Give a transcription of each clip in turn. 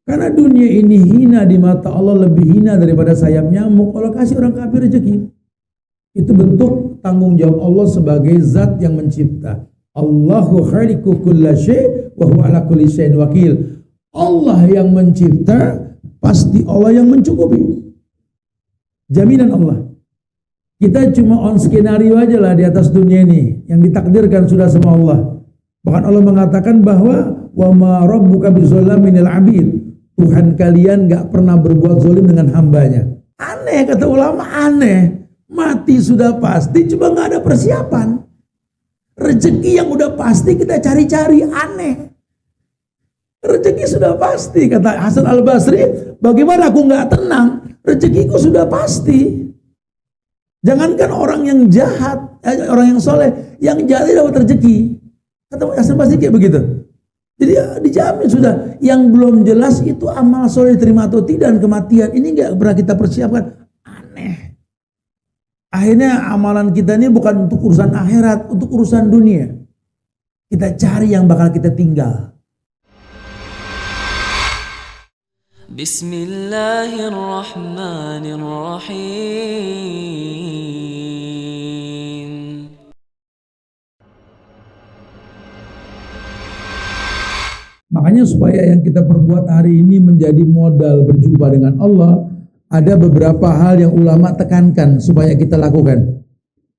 Karena dunia ini hina di mata Allah, lebih hina daripada sayap nyamuk. Allah kasih orang kafir rezeki. Itu bentuk tanggung jawab Allah sebagai zat yang mencipta. Allahu khaliqu kulla syai' wa huwa ala kulli syai'in wakil. Allah yang mencipta, pasti Allah yang mencukupi. Jaminan Allah. Kita cuma on skenario aja lah di atas dunia ini. Yang ditakdirkan sudah sama Allah. Bahkan Allah mengatakan bahwa wa ma rabbuka bizallamin lil 'abid. Tuhan kalian gak pernah berbuat zalim dengan hambanya. Aneh, kata ulama, aneh. Mati sudah pasti, cuma gak ada persiapan. Rezeki yang udah pasti kita cari-cari, aneh. Rezeki sudah pasti, kata Hasan Al-Basri, bagaimana aku gak tenang? Rezekiku sudah pasti. Jangankan orang yang jahat, orang yang soleh, yang jahat dapat rezeki. Kata Hasan Al-Basri kayak begitu. Jadi ya, dijamin sudah. Yang belum jelas itu amal soleh diterima atau tidak, dan kematian ini nggak pernah kita persiapkan. Aneh. Akhirnya amalan kita ini bukan untuk urusan akhirat, untuk urusan dunia. Kita cari yang bakal kita tinggal. Bismillahirrahmanirrahim. Makanya supaya yang kita perbuat hari ini menjadi modal berjumpa dengan Allah, ada beberapa hal yang ulama tekankan supaya kita lakukan.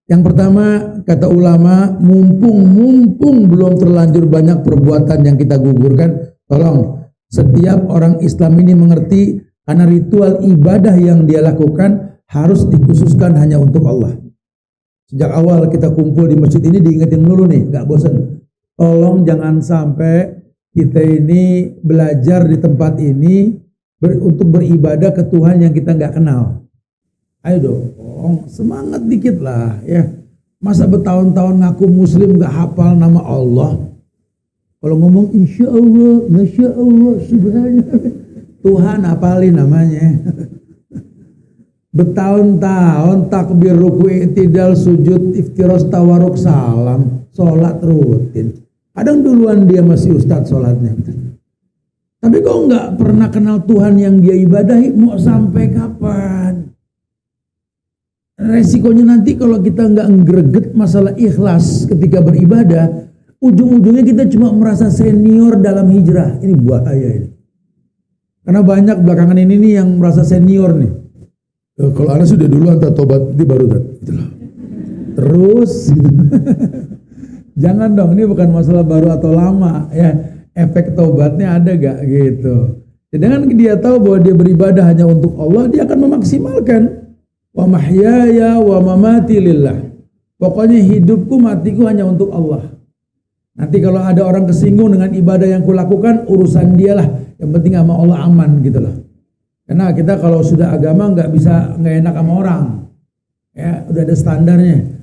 Yang pertama, kata ulama, mumpung belum terlanjur banyak perbuatan yang kita gugurkan, tolong setiap orang Islam ini mengerti karena ritual ibadah yang dia lakukan harus dikhususkan hanya untuk Allah. Sejak awal kita kumpul di masjid ini diingetin dulu nih, gak bosan. Tolong jangan sampai kita ini belajar di tempat ini untuk beribadah ke Tuhan yang kita nggak kenal. Ayo dong, semangat dikit lah ya. Masa bertahun-tahun ngaku muslim nggak hafal nama Allah? Kalau ngomong insya Allah, masya Allah, subhanallah, Tuhan hafalin namanya. Bertahun-tahun takbir, ruku, i'tidal, sujud, iftiros, tawaruk, salam, sholat rutin. Kadang duluan dia masih ustadz sholatnya. Tapi kok nggak pernah kenal Tuhan yang dia ibadahi, mau sampai kapan? Resikonya nanti kalau kita nggak ngreget masalah ikhlas ketika beribadah, ujung-ujungnya kita cuma merasa senior dalam hijrah. Ini bahaya ini. Karena banyak belakangan ini nih yang merasa senior nih. Kalau Anda sudah duluan tak tobat, ini baru tak. Terus gitu. Jangan dong, ini bukan masalah baru atau lama ya. Efek taubatnya ada gak gitu. Dengan dia tahu bahwa dia beribadah hanya untuk Allah, dia akan memaksimalkan. Wa mahyaya wa mamati lillah. Pokoknya hidupku matiku hanya untuk Allah. Nanti kalau ada orang kesinggung dengan ibadah yang kulakukan, urusan dialah. Yang penting sama Allah aman gitu loh. Karena kita kalau sudah agama nggak enak sama orang. Ya, udah ada standarnya.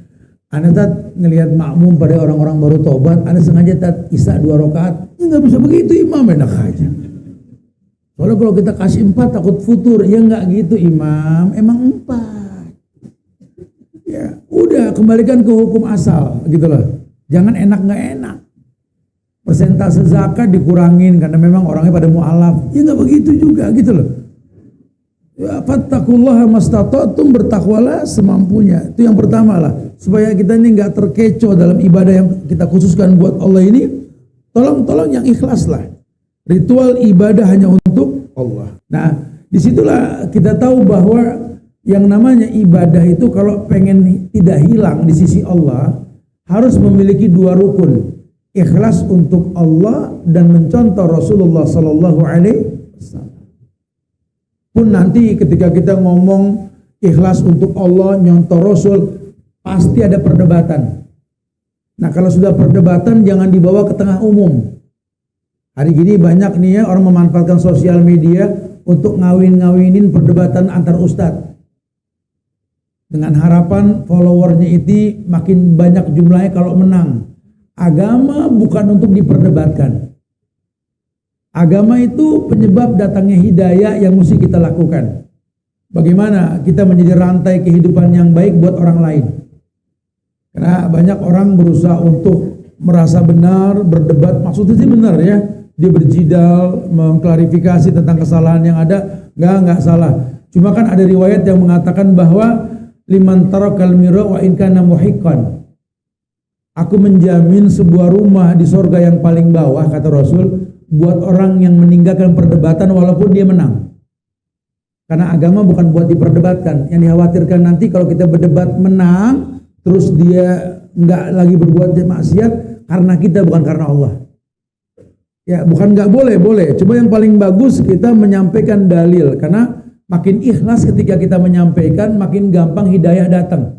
Anda ngelihat makmum pada orang-orang baru tobat, Anda sengaja isya 2 rakaat, ya nggak bisa begitu imam, enak aja. Soalnya kalau kita kasih 4 takut futur, ya nggak gitu imam, emang 4. Ya udah kembalikan ke hukum asal gitu loh. Jangan enak nggak enak. Persentase zakat dikurangin karena memang orangnya pada mu'alaf, ya nggak begitu juga gitu loh. Ya, fattaqullaha mastata'tum, bertakwalah semampunya. Itu yang pertama lah, supaya kita ini nggak terkecoh dalam ibadah yang kita khususkan buat Allah ini. Tolong yang ikhlas lah. Ritual ibadah hanya untuk Allah. Nah, disitulah kita tahu bahwa yang namanya ibadah itu kalau pengen tidak hilang di sisi Allah harus memiliki 2 rukun. Ikhlas untuk Allah dan mencontoh Rasulullah sallallahu alaihi wasallam. Pun nanti ketika kita ngomong ikhlas untuk Allah, nyontoh Rasul, pasti ada perdebatan. Nah kalau sudah perdebatan jangan dibawa ke tengah umum. Hari gini banyak nih ya orang memanfaatkan sosial media untuk ngawin-ngawinin perdebatan antar ustadz. Dengan harapan followernya itu makin banyak jumlahnya kalau menang. Agama bukan untuk diperdebatkan. Agama itu penyebab datangnya hidayah yang mesti kita lakukan. Bagaimana kita menjadi rantai kehidupan yang baik buat orang lain. Karena banyak orang berusaha untuk merasa benar, berdebat, maksudnya sih benar ya. dia berjidal, mengklarifikasi tentang kesalahan yang ada. Enggak salah. Cuma kan ada riwayat yang mengatakan bahwa liman tarakal mira wa in kana muhiqqan. Aku menjamin sebuah rumah di surga yang paling bawah, kata Rasul, buat orang yang meninggalkan perdebatan walaupun dia menang. Karena agama bukan buat diperdebatkan. Yang dikhawatirkan nanti kalau kita berdebat menang, terus dia nggak lagi berbuat maksiat karena kita, bukan karena Allah. Ya, bukan nggak boleh, boleh. Cuma yang paling bagus kita menyampaikan dalil, karena makin ikhlas ketika kita menyampaikan, makin gampang hidayah datang.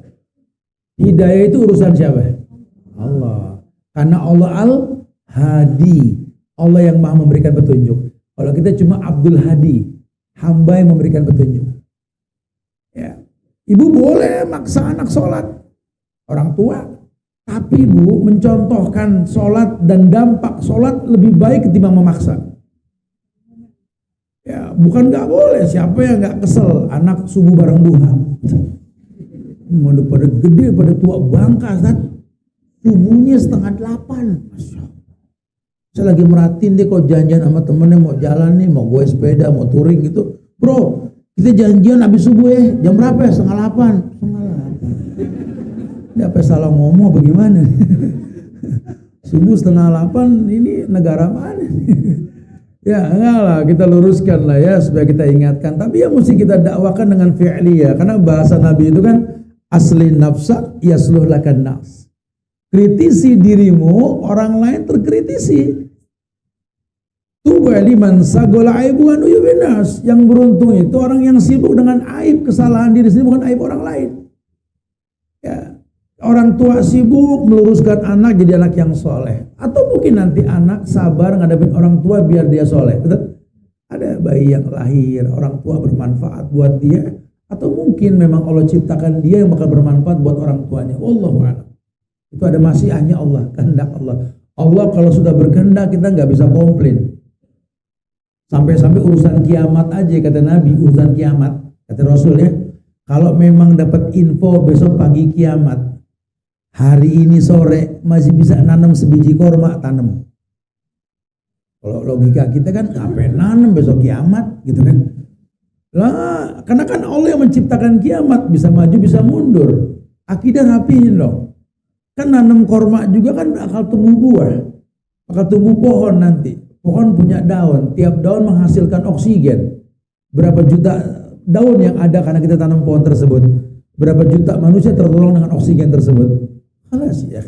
Hidayah itu urusan siapa? Allah. Karena Allah Al-Hadi, Allah yang maha memberikan petunjuk. Kalau kita cuma Abdul Hadi, hamba yang memberikan petunjuk. Ya. Ibu boleh maksa anak sholat, orang tua. Tapi ibu mencontohkan sholat dan dampak sholat lebih baik ketimbang memaksa. Ya, bukan nggak boleh. Siapa yang nggak kesel anak subuh bareng duha? Mana pada gede, pada tua bangka, kan? Subuhnya 7:30. Masya Allah. Saya lagi merhatiin deh, kok janjian sama temennya mau jalan nih, mau gue sepeda, mau touring gitu. Bro, kita janjian habis subuh ya. Jam berapa ya? 7:30. 7:30. Ini apa salah ngomong bagaimana? Subuh 7:30, ini negara mana? Ya enggak lah, kita luruskan lah ya supaya kita ingatkan. Tapi ya mesti kita dakwakan dengan fi'liyah, karena bahasa Nabi itu kan asli nafsa yasluh lakan nafs. Kritisi dirimu, orang lain terkritisi. Tuba liman sagola aibuan uyubinas. Yang beruntung itu orang yang sibuk dengan aib kesalahan diri sendiri, bukan aib orang lain. Ya. Orang tua sibuk meluruskan anak jadi anak yang soleh, atau mungkin nanti anak sabar ngadepin orang tua biar dia soleh. Betul? Ada bayi yang lahir, orang tua bermanfaat buat dia, atau mungkin memang Allah ciptakan dia yang bakal bermanfaat buat orang tuanya. Wallahu a'lam. Itu ada masyiahnya Allah, kehendak Allah. Allah kalau sudah berkehendak kita nggak bisa komplain. Sampai-sampai urusan kiamat aja, kata Nabi, urusan kiamat, kata Rasul ya. Kalau memang dapat info besok pagi kiamat, hari ini sore masih bisa nanam sebiji korma, tanam. Kalau logika kita kan ngapain nanam besok kiamat gitu kan. Lah, karena kan Allah yang menciptakan kiamat, bisa maju bisa mundur. Akidah rapihin loh. Kan nanam korma juga kan bakal tumbuh buah. Bakal tumbuh pohon nanti. Pohon punya daun, tiap daun menghasilkan oksigen. Berapa juta daun yang ada karena kita tanam pohon tersebut. Berapa juta manusia tertolong dengan oksigen tersebut. Alas ya,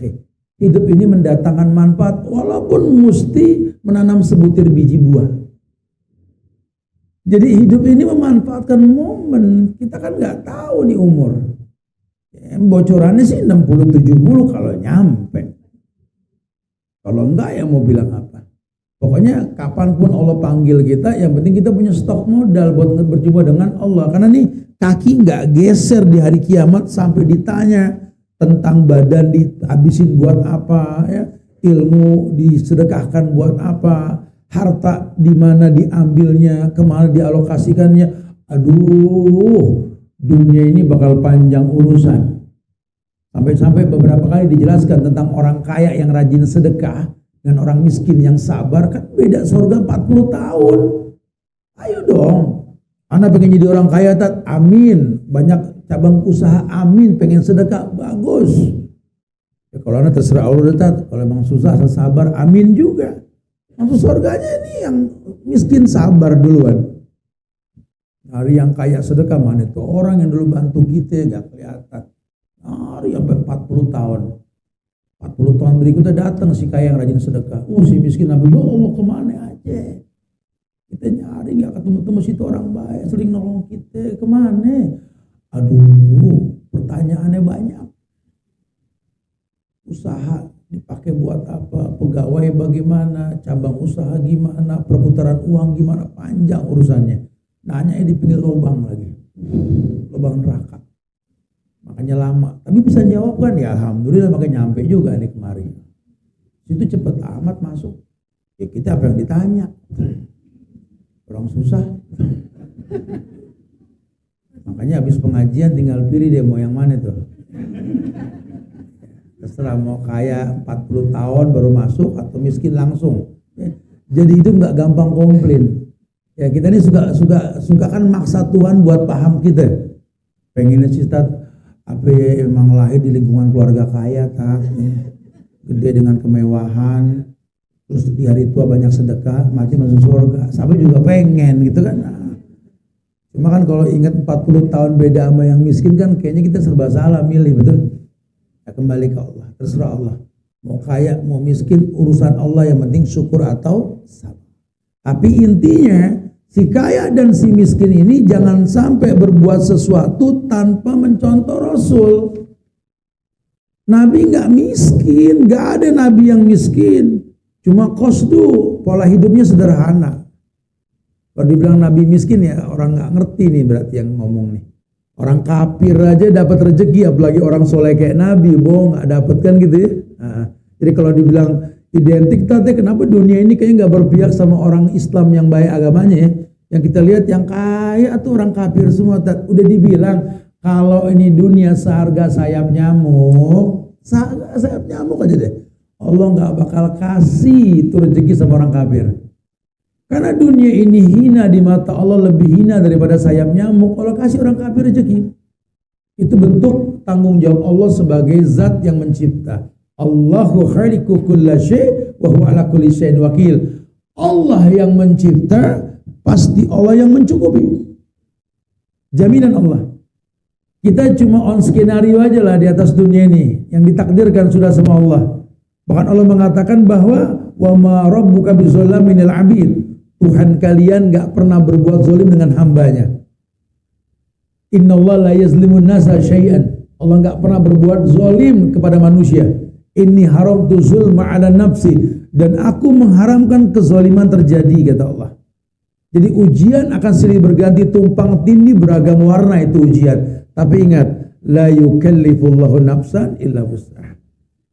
hidup ini mendatangkan manfaat walaupun mesti menanam sebutir biji buah. Jadi hidup ini memanfaatkan momen. Kita kan nggak tahu nih umur. Ya, bocorannya sih 60-70 kalau nyampe. Kalau enggak ya mau bilang apa. Pokoknya kapanpun Allah panggil kita, yang penting kita punya stok modal buat berjumpa dengan Allah. Karena nih kaki nggak geser di hari kiamat sampai ditanya tentang badan dihabisin buat apa, ya, ilmu disedekahkan buat apa, harta di mana diambilnya, kemana dialokasikannya. Aduh, dunia ini bakal panjang urusan. Sampai-sampai beberapa kali dijelaskan tentang orang kaya yang rajin sedekah dengan orang miskin yang sabar, kan beda surga 40 tahun. Ayo dong. Anak pengen jadi orang kaya, tat, amin. Banyak cabang usaha, amin. Pengen sedekah, bagus. Ya, kalau anak terserah Allah, tat. Kalau emang susah, asal sabar, amin juga. Masuk surganya ini yang miskin sabar duluan. Hari yang kaya sedekah, mana itu orang yang dulu bantu kita gak kelihatan. Hari sampai 40 tahun. 40 tahun berikutnya datang si kaya yang rajin sedekah. Si miskin Nabi, ya Allah kemana aja? Kita nyari gak ketemu-temu situ orang baik, sering nolong kita, kemana? Aduh, pertanyaannya banyak. Usaha dipakai buat apa? Pegawai bagaimana? Cabang usaha gimana? Perputaran uang gimana? Panjang urusannya. Nanya di pinggir lubang lagi. Lubang neraka. Makanya lama. Tapi bisa jawab kan? Ya alhamdulillah, makanya nyampe juga nih kemari. Situ cepet amat masuk. Ya kita apa yang ditanya? Orang susah. Makanya habis pengajian tinggal pilih deh mau yang mana tuh. Terserah mau kaya 40 tahun baru masuk atau miskin langsung. Jadi itu nggak gampang komplain. Ya kita ini suka kan maksa Tuhan buat paham kita. Pengennya sih Tat, apa ya, emang lahir di lingkungan keluarga kaya Tat, ya. Gede dengan kemewahan, terus di hari tua banyak sedekah, mati masuk surga. Sampai juga pengen gitu kan. Nah, cuma kan kalau ingat 40 tahun beda sama yang miskin kan kayaknya kita serba salah milih, betul? Ya, kembali ke Allah, terserah Allah. Mau kaya, mau miskin, urusan Allah, yang penting syukur atau sabar. Tapi intinya, si kaya dan si miskin ini jangan sampai berbuat sesuatu tanpa mencontoh Rasul. Nabi nggak miskin, nggak ada Nabi yang miskin. Cuma qasdu, pola hidupnya sederhana. Kalau dibilang Nabi miskin ya orang nggak ngerti nih berarti yang ngomong nih. Orang kafir aja dapat rezeki, apalagi orang soleh kayak Nabi, bohong nggak dapat kan gitu ya. Nah, jadi kalau dibilang identik tadi, kenapa dunia ini kayaknya nggak berpihak sama orang Islam yang baik agamanya ya? Yang kita lihat yang kaya tuh orang kafir semua. Udah dibilang kalau ini dunia seharga sayap nyamuk, sayap nyamuk aja deh. Allah nggak bakal kasih itu rezeki sama orang kafir. Karena dunia ini hina di mata Allah, lebih hina daripada sayap nyamuk. Allah kasih orang kafir rezeki. Itu bentuk tanggung jawab Allah sebagai zat yang mencipta. Allahu khaliqu kulla syai' wa huwa ala kulli syai'in wakil. Allah yang mencipta, pasti Allah yang mencukupi. Jaminan Allah. Kita cuma on skenario aja lah di atas dunia ini. Yang ditakdirkan sudah sama Allah. Bahkan Allah mengatakan bahwa wa ma rabbuka bizallamin lil 'abid. Tuhan kalian gak pernah berbuat zalim dengan hambanya. Innallaha la yazlimun nasa syai'an. Allah gak pernah berbuat zalim kepada manusia. Inni haramtu zulma 'ala nafsi, dan aku mengharamkan kezaliman terjadi, kata Allah. Jadi ujian akan silih berganti, tumpang tindih, beragam warna itu ujian. Tapi ingat, la yukallifullahu nafsan illa wus'aha.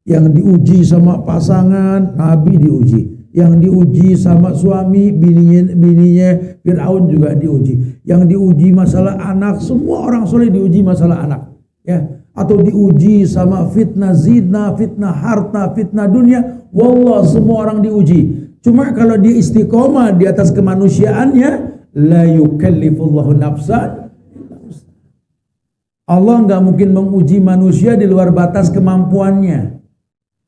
Yang diuji sama pasangan, Nabi diuji. Yang diuji sama suami, bininya Fir'aun juga diuji. Yang diuji masalah anak, semua orang soleh diuji masalah anak. Ya, atau diuji sama fitnah zina, fitnah harta, fitnah dunia. Wallah, semua orang diuji. Cuma kalau dia istiqomah di atas kemanusiaannya, la yukallifullahu nafsan. Allah nggak mungkin menguji manusia di luar batas kemampuannya.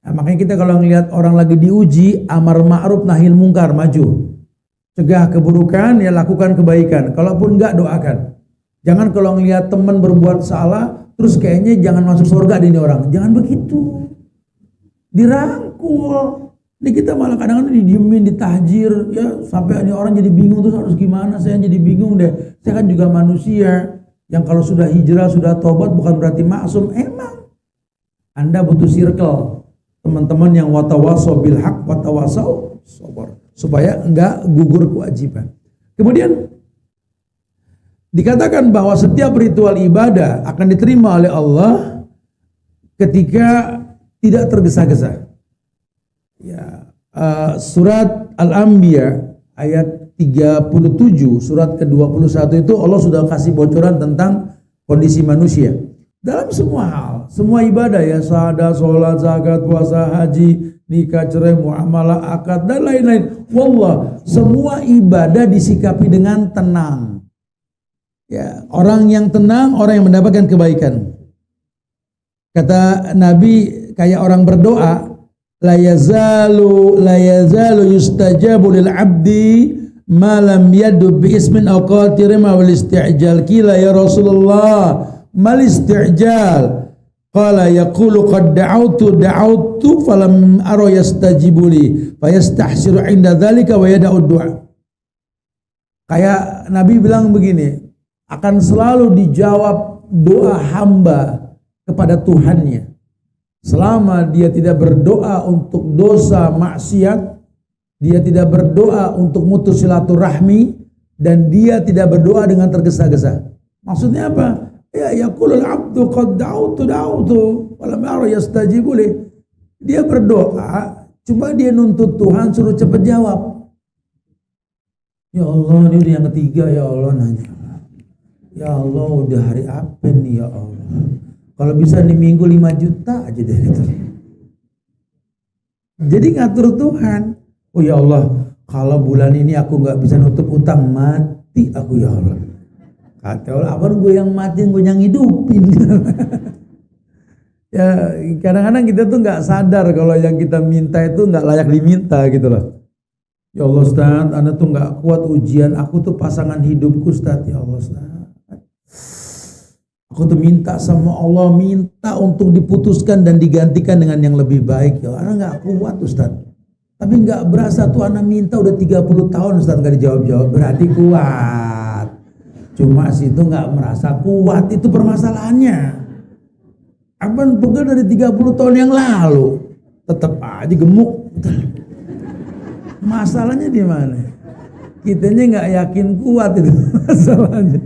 Nah, makanya kita kalau ngelihat orang lagi diuji, amar ma'ruf nahi mungkar, maju. Cegah keburukan, ya lakukan kebaikan. Kalaupun enggak, doakan. Jangan kalau ngelihat teman berbuat salah, terus kayaknya jangan masuk surga ini orang. Jangan begitu. Dirangkul. Ini kita malah kadang-kadang didiemin, ditahjir, ya sampai ini orang jadi bingung, terus harus gimana? Saya jadi bingung deh. Saya kan juga manusia yang kalau sudah hijrah, sudah tobat bukan berarti maksum. Emang Anda butuh circle teman-teman yang watawasau bil haq, watawasau sabar, supaya enggak gugur kewajiban. Kemudian dikatakan bahwa setiap ritual ibadah akan diterima oleh Allah ketika tidak tergesa-gesa. Ya, surat Al-Anbiya ayat 37, surat ke-21 itu Allah sudah kasih bocoran tentang kondisi manusia. Dalam semua hal, semua ibadah ya, syahadah, sholat, zakat, puasa, haji, nikah, cerai, muamalah, akad, dan lain-lain. Wallah, semua ibadah disikapi dengan tenang. Ya, orang yang tenang, orang yang mendapatkan kebaikan. Kata Nabi, kayak orang berdoa, la yazalu yustajabu lil abdi ma lam yadu bi ismin aw qatirin wal isti'jal. Qila ya Rasulullah, mal isti'jal? Qala yaqulu qad da'autu falam ara yastajibu li fayastahsiru 'inda dzalika wa yada'u du'a. Kayak Nabi bilang begini, akan selalu dijawab doa hamba kepada Tuhannya selama dia tidak berdoa untuk dosa maksiat, dia tidak berdoa untuk mutus silaturahmi, dan dia tidak berdoa dengan tergesa-gesa. Maksudnya apa? Ya yaqulul abdu qad da'utu walam ara yastajibu li. Dia berdoa, cuma dia nuntut Tuhan suruh cepat jawab. Ya Allah, ini udah yang ketiga ya Allah nanya. Ya Allah, udah hari apa nih ya Allah? Kalau bisa di minggu 5 juta aja deh itu. Jadi ngatur Tuhan. Oh ya Allah, Kalau bulan ini aku nggak bisa nutup utang, mati aku ya Allah. Kata Allah, apa gue yang mati, gue yang hidupin. Ya kadang-kadang kita tuh nggak sadar kalau yang kita minta itu nggak layak diminta gitu loh. Ya Allah Ustaz, Anda tuh nggak kuat ujian, aku tuh pasangan hidupku Ustaz. Ya Allah Ustaz, aku tuh minta sama Allah, minta untuk diputuskan dan digantikan dengan yang lebih baik. Ya Anda nggak kuat Ustaz. Tapi nggak berasa tuh Anda minta udah 30 tahun Ustaz nggak dijawab-jawab, berarti kuat. Cuma situ nggak merasa kuat, itu permasalahannya. Abang pegel dari 30 tahun yang lalu, tetap aja gemuk. Masalahnya di mana? Kitanya nggak yakin kuat, itu masalahnya.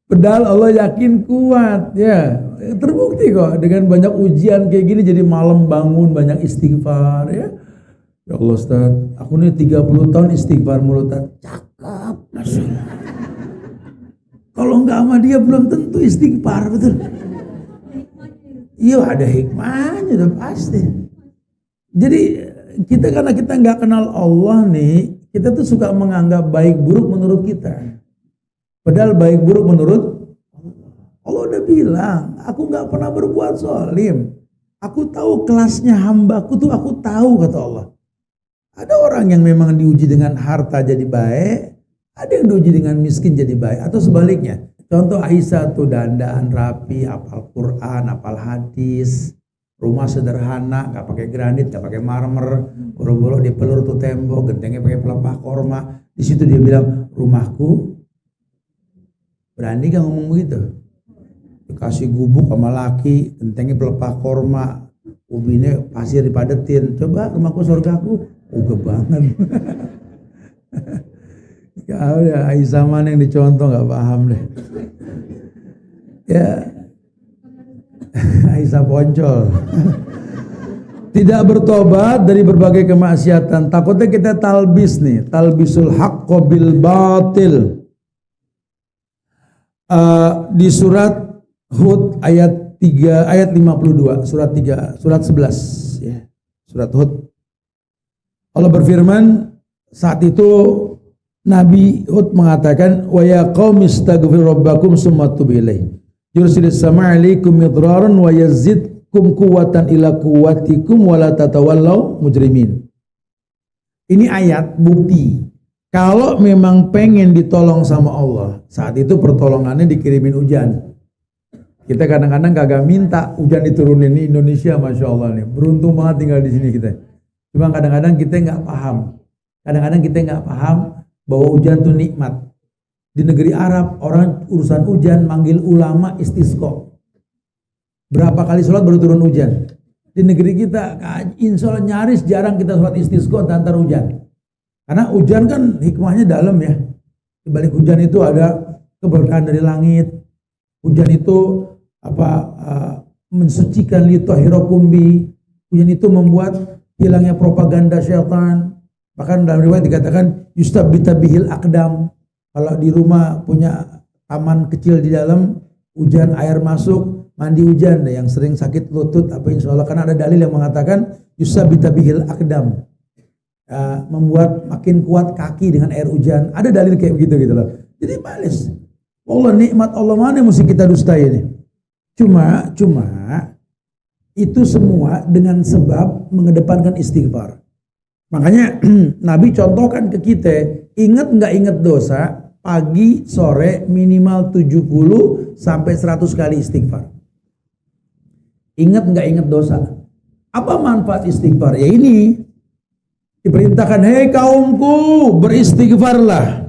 Padahal Allah yakin kuat, ya. Terbukti kok dengan banyak ujian kayak gini, jadi malam bangun banyak istighfar, ya. Ya Allah Ustaz, aku nih 30 tahun istighfar mulu, Ustaz. Cakep, Masya Allah. Kalau nggak sama dia belum tentu istighfar, betul. Iya, ada hikmahnya udah pasti. Jadi kita karena kita nggak kenal Allah nih, kita tuh suka menganggap baik buruk menurut kita. Padahal baik buruk menurut Allah udah bilang, aku nggak pernah berbuat zalim. Aku tahu kelasnya hambaku tuh, aku tahu kata Allah. Ada orang yang memang diuji dengan harta jadi baik, ada yang diuji dengan miskin jadi baik, atau sebaliknya. Contoh Aisyah tuh dandaan rapi, hafal Quran, hafal hadis, rumah sederhana, nggak pakai granit, nggak pakai marmer, boro-boro dipelur tuh tembok, gentengnya pakai pelepah korma. Di situ dia bilang, rumahku, berani gak ngomong begitu? Dikasih gubuk sama laki, gentengnya pelepah korma, ubinnya pasir dipadetin. Coba rumahku surgaku, uga banget. Ya Aisyah mana yang dicontoh nggak paham deh. Ya Aisyah poncol. Tidak bertobat dari berbagai kemaksiatan. Takutnya kita talbis nih, talbisul haqqo bil batil. Di surat Hud ayat 3 ayat 52, surat 3 surat 11 ya. Surat Hud. Allah berfirman, saat itu Nabi Hud mengatakan, wa ya qaumi astaghfiru rabbakum tsumma tubu ilaihi yursilis sama alaikum midraran wa yazidkum quwwatan ila quwwatikum wa la tatawallaw mujrimin. Ini ayat bukti kalau memang pengen ditolong sama Allah, saat itu pertolongannya dikirimin hujan. Kita kadang-kadang kagak minta hujan diturunin. Di Indonesia Masya Allah nih, beruntung banget tinggal di sini kita. Cuma kadang-kadang kita nggak paham. Kadang-kadang kita nggak paham bahwa hujan itu nikmat. Di negeri Arab, orang urusan hujan manggil ulama istisqa. Berapa kali sholat baru turun hujan. Di negeri kita, insya Allah nyaris jarang kita sholat istisqa antar hujan. Karena hujan kan hikmahnya dalam ya. Di balik hujan itu ada keberkahan dari langit. Hujan itu mensucikan litahirakum bi. Hujan itu membuat hilangnya propaganda syaitan. Bahkan dalam riwayat dikatakan yustabbita bihil aqdam. Kalau di rumah punya taman kecil di dalam, hujan air masuk, mandi hujan deh, yang sering sakit lutut apa insya Allah, karena ada dalil yang mengatakan yustabbita bihil aqdam, membuat makin kuat kaki dengan air hujan. Ada dalil kayak begitu gitu loh. Jadi malis. Allah, nikmat Allah mana yang mesti kita dustai ini? Cuma itu semua dengan sebab mengedepankan istighfar. Makanya Nabi contohkan ke kita, ingat nggak ingat dosa, pagi sore minimal 70 sampai 100 kali istighfar. Ingat nggak ingat dosa? Apa manfaat istighfar? Ya ini, diperintahkan, hei kaumku, beristighfarlah.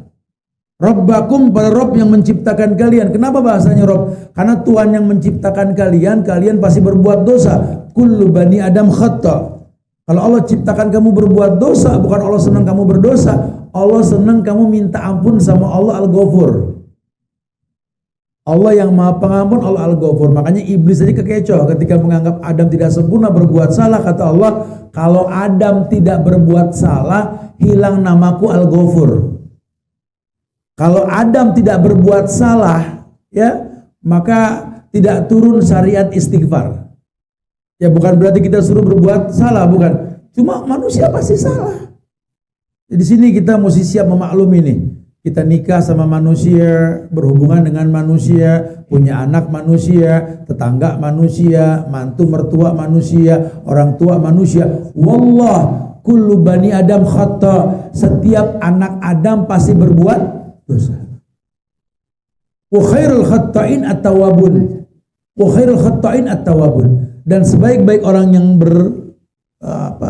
Rabbakum, pada Rob yang menciptakan kalian. Kenapa bahasanya Rob? Karena Tuhan yang menciptakan kalian, kalian pasti berbuat dosa. Kullu bani Adam khata. Kalau Allah ciptakan kamu berbuat dosa, bukan Allah senang kamu berdosa, Allah senang kamu minta ampun sama Allah Al-Ghafur. Allah yang Maha Pengampun, Allah Al-Ghafur. Makanya iblis aja kekecoh ketika menganggap Adam tidak sempurna berbuat salah. Kata Allah, kalau Adam tidak berbuat salah, hilang namaku Al-Ghafur. Kalau Adam tidak berbuat salah, ya, maka tidak turun syariat istighfar. Ya bukan berarti kita suruh berbuat salah, bukan. Cuma manusia pasti salah. Di sini kita mesti siap memaklumi nih. Kita nikah sama manusia, berhubungan dengan manusia, punya anak manusia, tetangga manusia, mantu mertua manusia, orang tua manusia. Wallah, kullu bani Adam khata. Setiap anak Adam pasti berbuat dosa. Wa khairul khatta'in at-tawwabun. Wa khairul khatta'in at-tawwabun. Dan sebaik-baik orang yang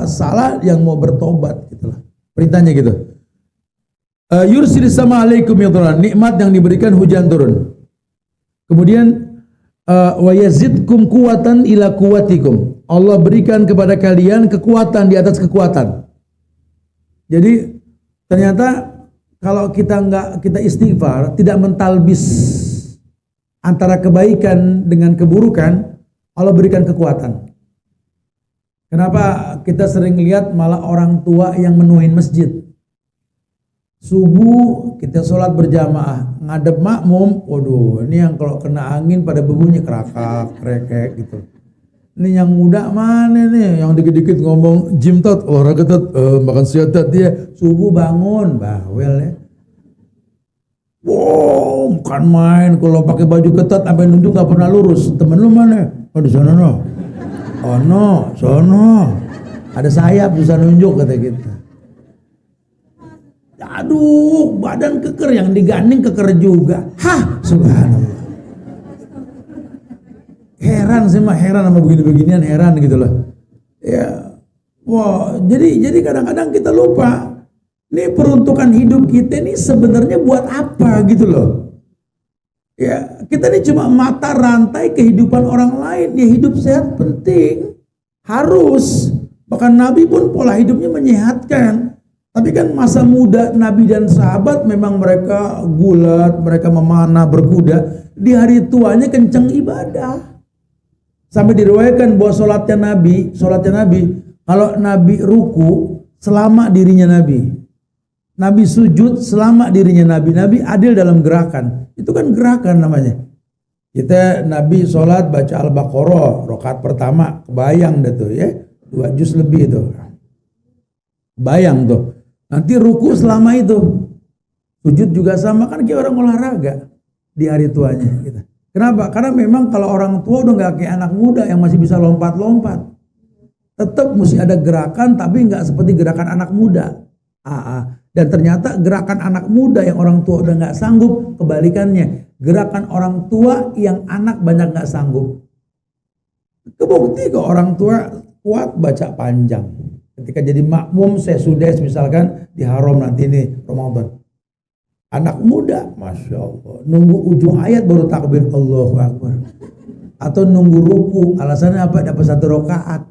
salah yang mau bertobat gitulah. Perintahnya gitu. Yursilis sama alaikum yadran, nikmat yang diberikan hujan turun. Kemudian wa yazidkum quwatan ila quwatikum. Allah berikan kepada kalian kekuatan di atas kekuatan. Jadi ternyata kalau kita istighfar, tidak mentalbis antara kebaikan dengan keburukan, Allah berikan kekuatan. Kenapa kita sering lihat malah orang tua yang menuhin masjid? Subuh kita sholat berjamaah, ngadep makmum, waduh ini yang kalau kena angin pada bebunya kerakak, krekek gitu. Ini yang muda mana nih, yang dikit-dikit ngomong gym tat, olahraga tat, makan siang tat, dia subuh bangun, bawel ya. Wow, bukan main kalau pakai baju ketat sampai nunjuk nggak pernah lurus. Temen lu mana? Oh di sana no. Oh no, sono. Ada sayap bisa nunjuk kata kita. Aduh, badan keker, yang digandeng keker juga. Hah, subhanallah. Heran sih mah, heran sama begini-beginian, heran gitu loh. Ya, wah, jadi kadang-kadang kita lupa. Nih peruntukan hidup kita ini sebenarnya buat apa gitu loh. Ya, kita ini cuma mata rantai kehidupan orang lain. Ya hidup sehat penting, harus. Bahkan Nabi pun pola hidupnya menyehatkan. Tapi kan masa muda Nabi dan sahabat memang mereka gulat, mereka memanah berkuda. Di hari tuanya kenceng ibadah. Sampai diriwayatkan bahwa sholatnya Nabi, kalau Nabi ruku selama dirinya Nabi. Nabi sujud selama dirinya Nabi. Nabi adil dalam gerakan. Itu kan gerakan namanya. Kita Nabi sholat baca Al-Baqarah, rakaat pertama, kebayang deh tuh ya. 2 juz lebih itu. Bayang tuh. Nanti ruku selama itu. Sujud juga sama, kan kayak orang olahraga di hari tuanya gitu. Kenapa? Karena memang kalau orang tua udah nggak kayak anak muda yang masih bisa lompat-lompat. Tetap mesti ada gerakan tapi nggak seperti gerakan anak muda. Dan ternyata gerakan anak muda yang orang tua udah nggak sanggup, kebalikannya. Gerakan orang tua yang anak banyak nggak sanggup. Kebukti kok orang tua kuat baca panjang. Ketika jadi makmum sesudes misalkan di haram nanti ini Ramadan. Anak muda, Masya Allah, nunggu ujung ayat baru takbir Allahu Akbar. Atau nunggu ruku, alasannya apa? Dapat 1 rakaat.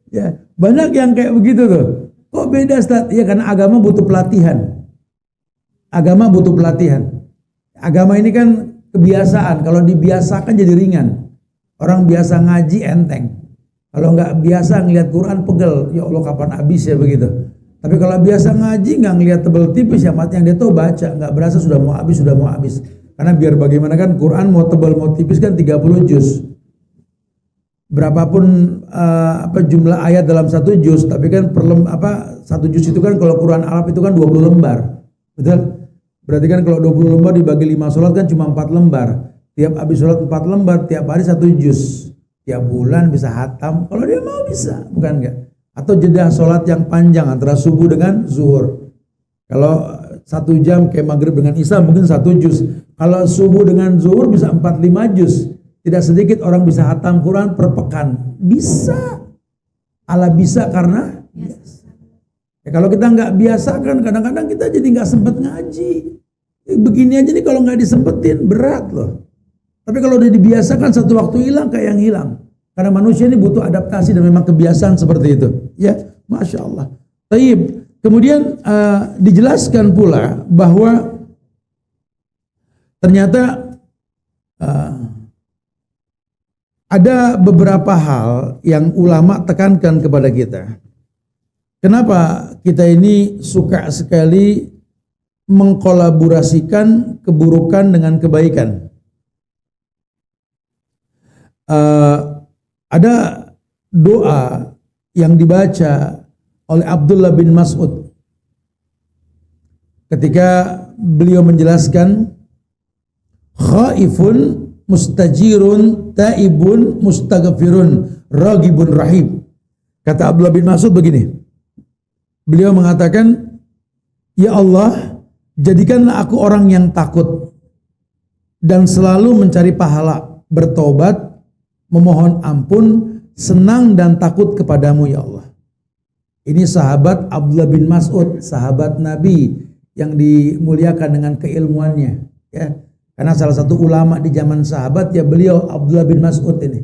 Ya, banyak yang kayak begitu tuh. Kok beda Ustaz? Ya karena agama butuh pelatihan. Agama butuh pelatihan. Agama ini kan kebiasaan. Kalau dibiasakan jadi ringan. Orang biasa ngaji enteng. Kalau nggak biasa ngelihat Quran pegel, ya Allah kapan habis ya begitu. Tapi kalau biasa ngaji nggak ngelihat tebel tipis ya mati yang dia tahu baca, nggak berasa sudah mau habis. Karena biar bagaimana kan Quran mau tebal mau tipis kan 30 juz. Berapapun jumlah ayat dalam 1 juz, tapi kan 1 juz itu kan kalau Quran Arab itu kan 20 lembar. Betul? Berarti kan kalau 20 lembar dibagi 5 sholat kan cuma 4 lembar. Tiap habis sholat 4 lembar, tiap hari 1 juz. Tiap bulan bisa hatam, kalau dia mau bisa, bukan enggak? Atau jeda sholat yang panjang antara subuh dengan zuhur. Kalau 1 jam kayak maghrib dengan isya mungkin 1 juz. Kalau subuh dengan zuhur bisa 4-5 juz. Tidak sedikit orang bisa hatam Quran per pekan. Bisa. Allah bisa karena biasa. Ya, kalau kita nggak biasa kan kadang-kadang kita jadi nggak sempet ngaji. Begini aja nih kalau nggak disempetin berat loh. Tapi kalau udah dibiasakan satu waktu hilang kayak yang hilang. Karena manusia ini butuh adaptasi dan memang kebiasaan seperti itu. Ya, Masya Allah. Taib. Kemudian dijelaskan pula bahwa ternyata ada beberapa hal yang ulama tekankan kepada kita. Kenapa kita ini suka sekali mengkolaborasikan keburukan dengan kebaikan? Ada doa yang dibaca oleh Abdullah bin Mas'ud ketika beliau menjelaskan khaifun mustajirun taibun mustaghfirun ragibun rahim. Kata Abdullah bin Mas'ud begini, beliau mengatakan, ya Allah, jadikanlah aku orang yang takut dan selalu mencari pahala, bertobat, memohon ampun, senang dan takut kepadamu ya Allah. Ini sahabat Abdullah bin Mas'ud, sahabat Nabi yang dimuliakan dengan keilmuannya, ya. Karena salah satu ulama di zaman sahabat ya beliau Abdullah bin Mas'ud ini.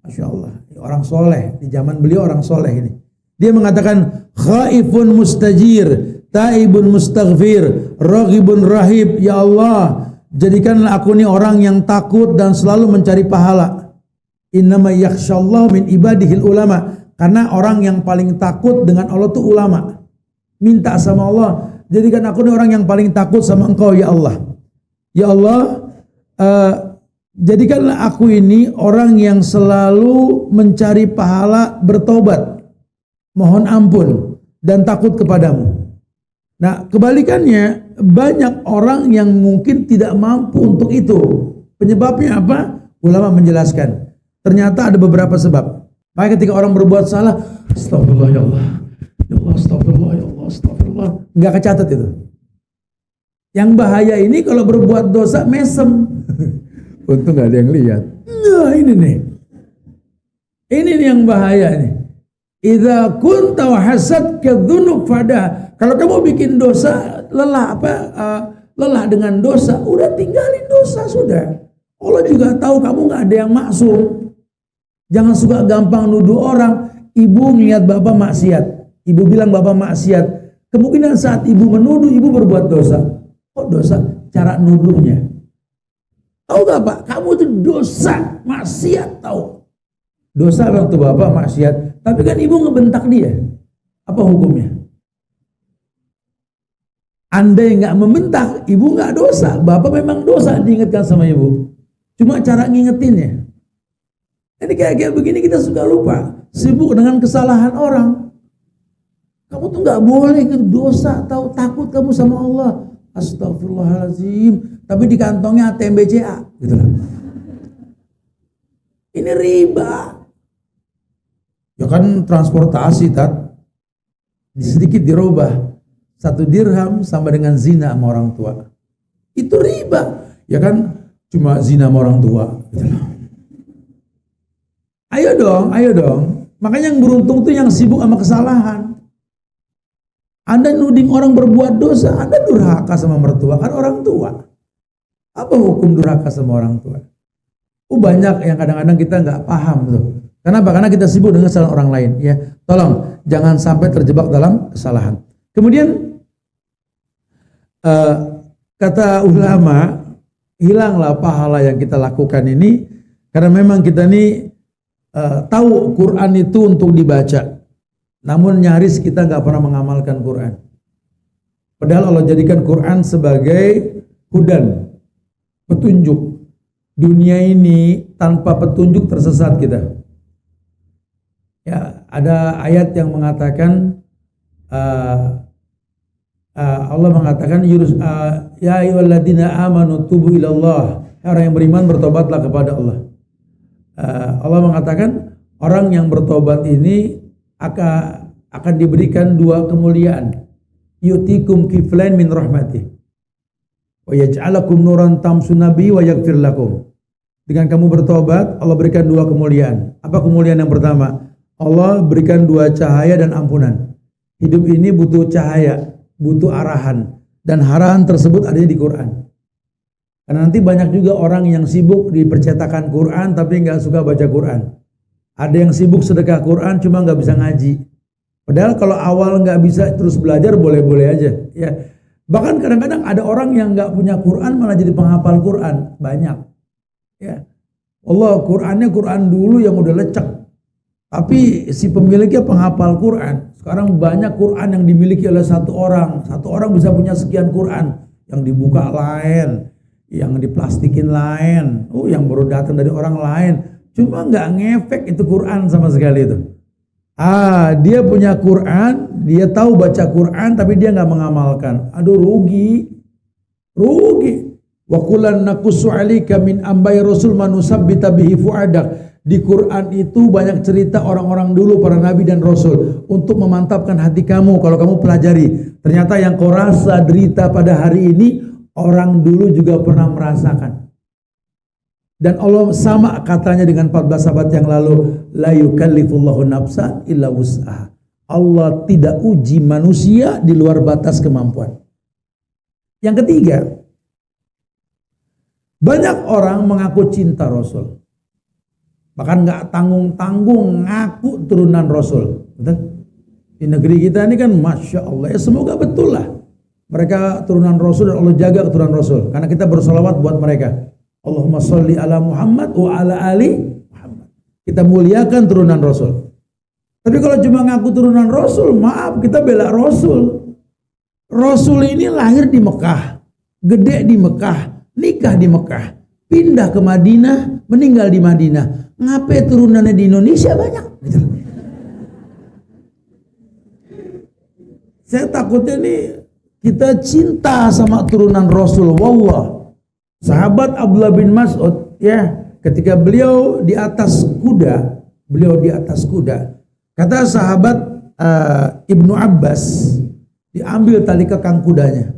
Masya Allah, orang soleh di zaman beliau, orang soleh ini. Dia mengatakan khaifun mustajir, taibun mustaghfir, raghibun rahib. Ya Allah, jadikanlah aku ini orang yang takut dan selalu mencari pahala. Innama yakhshallahu min ibadihil ulama. Karena orang yang paling takut dengan Allah itu ulama. Minta sama Allah, jadikan aku ini orang yang paling takut sama Engkau ya Allah. Ya Allah, jadikanlah aku ini orang yang selalu mencari pahala, bertobat, mohon ampun dan takut kepadamu. Nah, kebalikannya banyak orang yang mungkin tidak mampu untuk itu. Penyebabnya apa? Ulama menjelaskan. Ternyata ada beberapa sebab. Maka ketika orang berbuat salah, astagfirullah ya Allah, ya Allah, astagfirullah ya Allah, astagfirullah, nggak kecatat itu. Yang bahaya ini kalau berbuat dosa mesem. Untung nggak ada yang lihat. Nah ini nih. Ini nih yang bahaya nih. Idza kunta hasadka dzunub fada. Kalau kamu bikin dosa, lelah dengan dosa, udah tinggalin dosa sudah. Allah juga tahu kamu nggak ada yang maksum. Jangan suka gampang nuduh orang. Ibu ngeliat bapak maksiat, ibu bilang bapak maksiat. Kemungkinan saat ibu menuduh, ibu berbuat dosa. Kok dosa? Cara nuduhnya. Tahu gak Pak? Kamu itu dosa, maksiat tahu. Dosa waktu bapak maksiat, tapi kan ibu ngebentak dia. Apa hukumnya? Andai nggak membentak, ibu nggak dosa. Bapak memang dosa diingatkan sama ibu. Cuma cara ngingetinnya. Ini kayak begini kita suka lupa. Sibuk dengan kesalahan orang. Kamu tuh nggak boleh ke dosa, tahu takut kamu sama Allah. Astagfirullahaladzim. Tapi di kantongnya ATM BCA, gitu lah. Ini riba. Ya kan transportasi tat. Sedikit dirubah. 1 dirham sama dengan zina sama orang tua. Itu riba. Ya kan cuma zina sama orang tua, gitu lah. Ayo dong. Makanya yang beruntung tuh yang sibuk sama kesalahan. Anda nuding orang berbuat dosa, Anda durhaka sama mertua, kan orang tua. Apa hukum durhaka sama orang tua? Banyak yang kadang-kadang kita nggak paham tuh. Kenapa? Karena kita sibuk dengan kesalahan orang lain. Ya, tolong jangan sampai terjebak dalam kesalahan. Kemudian kata ulama, hilanglah pahala yang kita lakukan ini karena memang kita ini tahu Quran itu untuk dibaca, namun nyaris kita nggak pernah mengamalkan Quran. Padahal Allah jadikan Quran sebagai hudan, petunjuk. Dunia ini tanpa petunjuk tersesat kita. Ya, ada ayat yang mengatakan Allah mengatakan ya ayyuhalladzina amanu tubu ilallah. Orang yang beriman bertobatlah kepada Allah. Allah mengatakan orang yang bertobat ini akan diberikan 2 kemuliaan. Yu'tikum kiflain min rahmatih wa yaj'alakum nuran tamshuna bi wa yaghfir lakum. Dengan kamu bertobat, Allah berikan 2 kemuliaan. Apa kemuliaan yang pertama? Allah berikan 2 cahaya dan ampunan. Hidup ini butuh cahaya, butuh arahan, dan arahan tersebut adanya di Quran. Karena nanti banyak juga orang yang sibuk di percetakan Quran tapi nggak suka baca Quran. Ada yang sibuk sedekah Quran cuma nggak bisa ngaji. Padahal kalau awal nggak bisa terus belajar boleh-boleh aja. Ya, bahkan kadang-kadang ada orang yang nggak punya Quran malah jadi penghafal Quran, banyak. Ya, Allah Qurannya Quran dulu yang udah lecek. Tapi si pemiliknya penghafal Quran. Sekarang banyak Quran yang dimiliki oleh satu orang. Satu orang bisa punya sekian Quran. Yang dibuka lain, yang diplastikin lain, yang baru datang dari orang lain. Cuma nggak ngefek itu Quran sama sekali itu. Dia punya Quran, dia tahu baca Quran, tapi dia nggak mengamalkan. Aduh, rugi. Wa kullan naqussu 'alaika min ambai rasul manusabbita bihi fuadak. Di Quran itu banyak cerita orang-orang dulu, para nabi dan rasul, untuk memantapkan hati kamu kalau kamu pelajari. Ternyata yang kau rasa derita pada hari ini, orang dulu juga pernah merasakan. Dan Allah sama katanya dengan 14 sahabat yang lalu, la yukallifullahu nafsan illa wus'aha. Allah tidak uji manusia di luar batas kemampuan. Yang ketiga, banyak orang mengaku cinta Rasul. Bahkan nggak tanggung-tanggung ngaku turunan Rasul. Betul? Di negeri kita ini kan Masya Allah, ya semoga betul lah. Mereka turunan Rasul dan Allah jaga keturunan Rasul. Karena kita bersolawat buat mereka. Allahumma sholli ala Muhammad wa ala ali Muhammad. Kita muliakan turunan Rasul. Tapi kalau cuma ngaku turunan Rasul, maaf, kita bela Rasul. Rasul ini lahir di Mekah, gede di Mekah, nikah di Mekah, pindah ke Madinah, meninggal di Madinah. Ngapain turunannya di Indonesia banyak? Saya takutnya nih kita cinta sama turunan Rasul. Wallah, sahabat Abdullah bin Mas'ud, ya, ketika beliau di atas kuda, kata sahabat Ibnu Abbas, diambil tali kekang kudanya.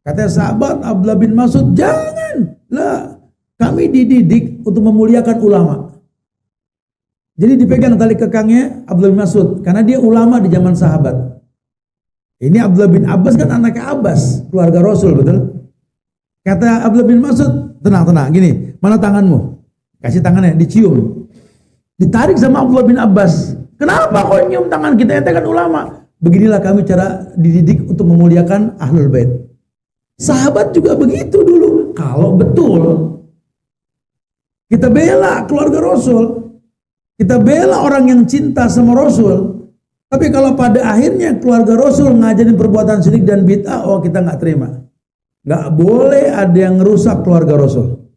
Kata sahabat Abdullah bin Mas'ud, janganlah, kami dididik untuk memuliakan ulama. Jadi dipegang tali kekangnya Abdullah bin Mas'ud, karena dia ulama di zaman sahabat. Ini Abdullah bin Abbas kan anaknya Abbas, keluarga Rasul, betul? Kata Abdullah bin Mas'ud, tenang, gini, mana tanganmu? Kasih tangannya, dicium. Ditarik sama Abdullah bin Abbas. Kenapa kau nyium tangan kita? Ente kan ulama. Beginilah kami cara dididik untuk memuliakan Ahlul Bait. Sahabat juga begitu dulu. Kalau betul kita bela keluarga Rasul, kita bela orang yang cinta sama Rasul. Tapi kalau pada akhirnya keluarga Rasul ngajarin perbuatan syirik dan bid'ah, oh kita nggak terima. Nggak boleh ada yang ngerusak keluarga Rasul.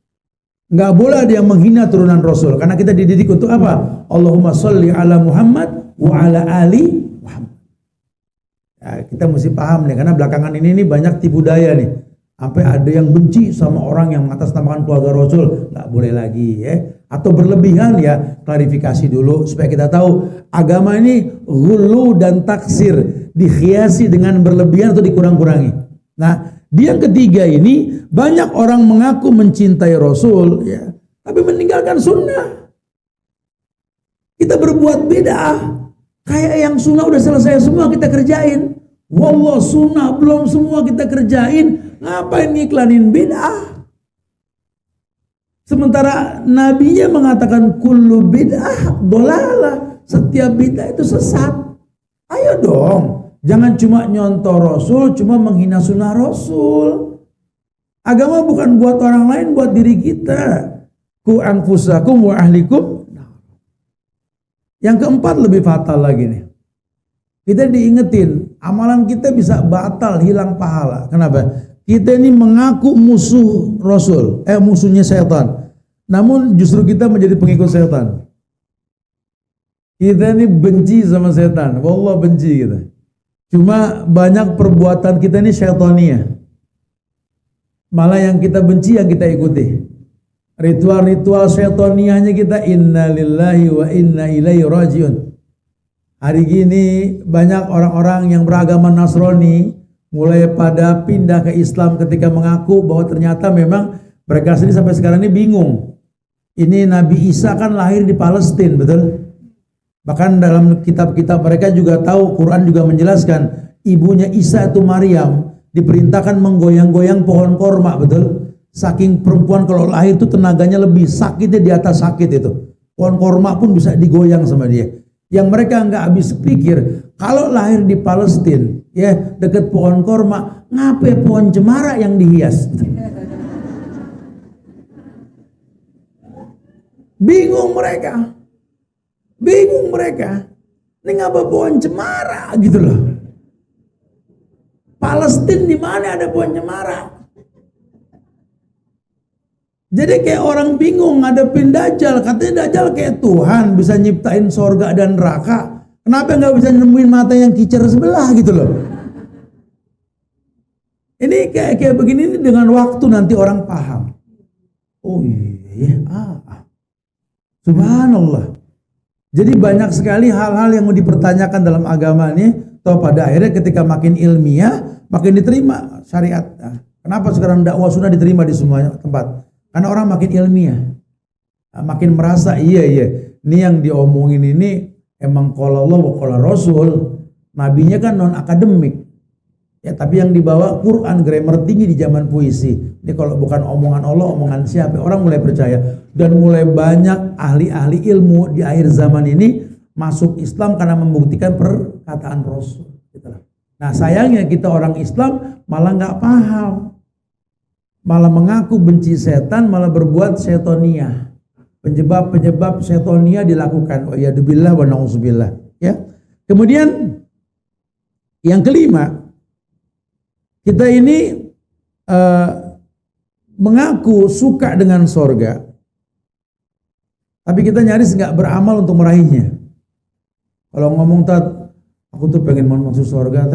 Nggak boleh ada yang menghina turunan Rasul. Karena kita dididik untuk apa? Allahumma sholli ala Muhammad wa ala ali Muhammad. Ya, kita mesti paham nih, karena belakangan ini banyak tipu daya nih. Sampai ada yang benci sama orang yang mengatasnamakan keluarga Rasul. Nggak boleh lagi, ya. Atau berlebihan, ya, klarifikasi dulu supaya kita tahu agama ini ghulu dan taksir, dikhiasi dengan berlebihan atau dikurang-kurangi. Nah, di yang ketiga ini banyak orang mengaku mencintai Rasul, ya, tapi meninggalkan sunnah. Kita berbuat bid'ah, kayak yang sunnah udah selesai semua kita kerjain. Wallah, sunnah belum semua kita kerjain, ngapain ngiklanin bid'ah? Sementara nabinya mengatakan kullu bid'ah dolalah, setiap bid'ah itu sesat. Ayo dong, jangan cuma nyontoh Rasul, cuma menghina sunnah Rasul. Agama bukan buat orang lain, buat diri kita. Ku anfusakum wa ahlikum. Yang keempat lebih fatal lagi nih. Kita diingetin, amalan kita bisa batal, hilang pahala. Kenapa? Kita ini mengaku musuh Rasul, musuhnya setan. Namun justru kita menjadi pengikut setan. Kita ini benci sama setan, wallah benci kita. Cuma banyak perbuatan kita ini syaitaniyah. Malah yang kita benci yang kita ikuti. Ritual-ritual syaitaniyahnya kita, inna lillahi wa inna ilaihi rajiun. Hari gini banyak orang-orang yang beragama Nasrani mulai pada pindah ke Islam ketika mengaku bahwa ternyata memang mereka sendiri sampai sekarang ini bingung. Ini Nabi Isa kan lahir di Palestina, betul? Bahkan dalam kitab-kitab mereka juga tahu, Quran juga menjelaskan ibunya Isa itu Maryam diperintahkan menggoyang-goyang pohon korma, betul? Saking perempuan kalau lahir itu tenaganya lebih, sakitnya di atas sakit itu. Pohon korma pun bisa digoyang sama dia. Yang mereka nggak habis pikir, kalau lahir di Palestina, ya dekat pohon korma, ngapain pohon cemara yang dihias? Bingung mereka. Ini ngapa pohon cemara gitu loh? Palestina di mana ada pohon cemara? Jadi kayak orang bingung ngadepin Dajjal. Katanya Dajjal kayak Tuhan, bisa nyiptain sorga dan neraka. Kenapa nggak bisa nemuin mata yang kicer sebelah gitu loh? Ini kayak begini ini dengan waktu nanti orang paham. Oh iya, subhanallah. Jadi banyak sekali hal-hal yang mau dipertanyakan dalam agama ini. Toh pada akhirnya ketika makin ilmiah, makin diterima syariat. Nah, kenapa sekarang dakwah sunnah diterima di semua tempat? Karena orang makin ilmiah, makin merasa iya, ini yang diomongin ini emang qala Allah wa qala Rasul. Nabinya kan non akademik, ya tapi yang dibawa Quran, grammar tinggi di zaman puisi. Ini kalau bukan omongan Allah, omongan siapa? Orang mulai percaya dan mulai banyak ahli-ahli ilmu di akhir zaman ini masuk Islam karena membuktikan perkataan Rasul. Nah sayangnya kita orang Islam malah nggak paham. Malah mengaku benci setan, malah berbuat setonia. Penyebab setonia dilakukan. Oh ya, dubillah wa na'udzubillah. Ya. Kemudian yang kelima, kita ini mengaku suka dengan sorga, tapi kita nyaris nggak beramal untuk meraihnya. Kalau ngomong aku tuh pengen masuk sorga,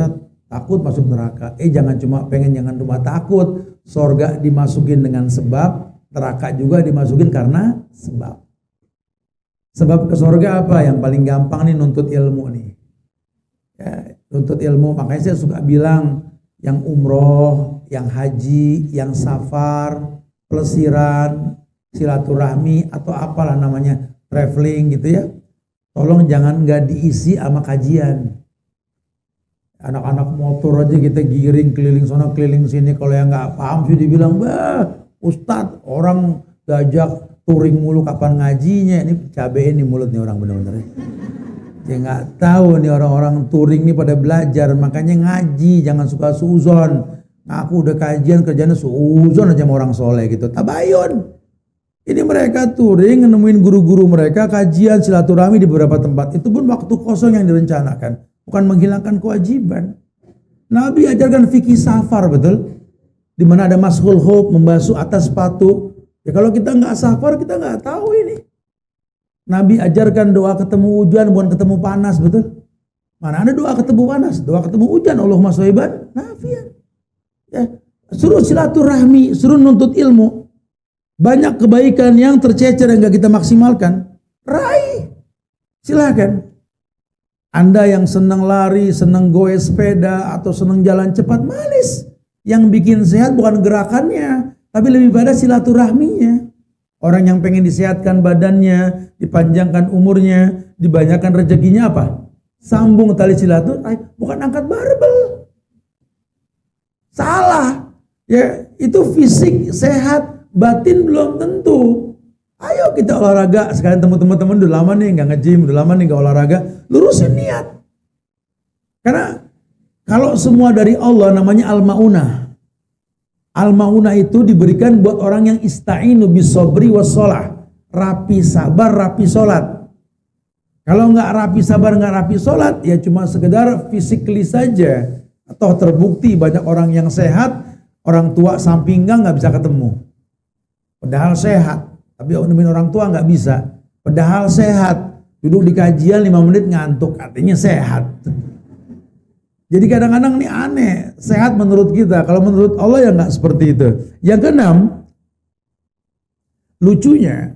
takut masuk neraka. Jangan cuma pengen, jangan cuma takut. Sorga dimasukin dengan sebab, neraka juga dimasukin karena sebab. Sebab ke sorga apa? Yang paling gampang nih nuntut ilmu nih. Ya, nuntut ilmu, makanya saya suka bilang yang umroh, yang haji, yang safar, pelesiran, silaturahmi atau apalah namanya, traveling gitu ya. Tolong jangan nggak diisi sama kajian. Anak-anak motor aja kita giring keliling sana keliling sini, kalau yang nggak paham sih dibilang, bah Ustadz orang diajak touring mulu kapan ngajinya. Ini cabein nih mulut nih orang bener-bener. Dia nggak tahu nih orang-orang touring nih pada belajar, makanya ngaji jangan suka suuzon. Aku udah kajian kerjanya suuzon aja sama orang soleh gitu. Tabayun. Ini mereka touring nemuin guru-guru mereka kajian silaturahmi di beberapa tempat. Itu pun waktu kosong yang direncanakan. Bukan menghilangkan kewajiban. Nabi ajarkan fikih safar, betul? Di mana ada mashul khuf, membasuh atas sepatu. Ya kalau kita nggak safar, kita nggak tahu ini. Nabi ajarkan doa ketemu hujan, bukan ketemu panas, betul? Mana ada doa ketemu panas? Doa ketemu hujan, Allahumma shayban nafian. Ya, suruh silaturahmi, suruh nuntut ilmu. Banyak kebaikan yang tercecer yang nggak kita maksimalkan. Raih, silakan. Anda yang senang lari, senang goes sepeda, atau senang jalan cepat, malis. Yang bikin sehat bukan gerakannya, tapi lebih pada silaturahminya. Orang yang pengen disehatkan badannya, dipanjangkan umurnya, dibanyakan rezekinya apa? Sambung tali silaturahmi, bukan angkat barbel. Salah. Ya, itu fisik sehat, batin belum tentu. Ayo kita olahraga, sekalian teman-teman udah lama nih nggak nge-gym, udah lama nih nggak olahraga, lurusin niat. Karena kalau semua dari Allah namanya al-maunah. Al-maunah itu diberikan buat orang yang ista'inu bis-sabri was-shalah. Rapi sabar, rapi sholat. Kalau nggak rapi sabar, nggak rapi sholat, ya cuma sekedar physically saja. Atau terbukti banyak orang yang sehat, orang tua sampinggang nggak bisa ketemu. Padahal sehat. Tapi nemuin orang tua nggak bisa. Padahal sehat. Duduk di kajian 5 menit ngantuk. Artinya sehat. Jadi kadang-kadang ini aneh. Sehat menurut kita. Kalau menurut Allah ya nggak seperti itu. Yang keenam. Lucunya.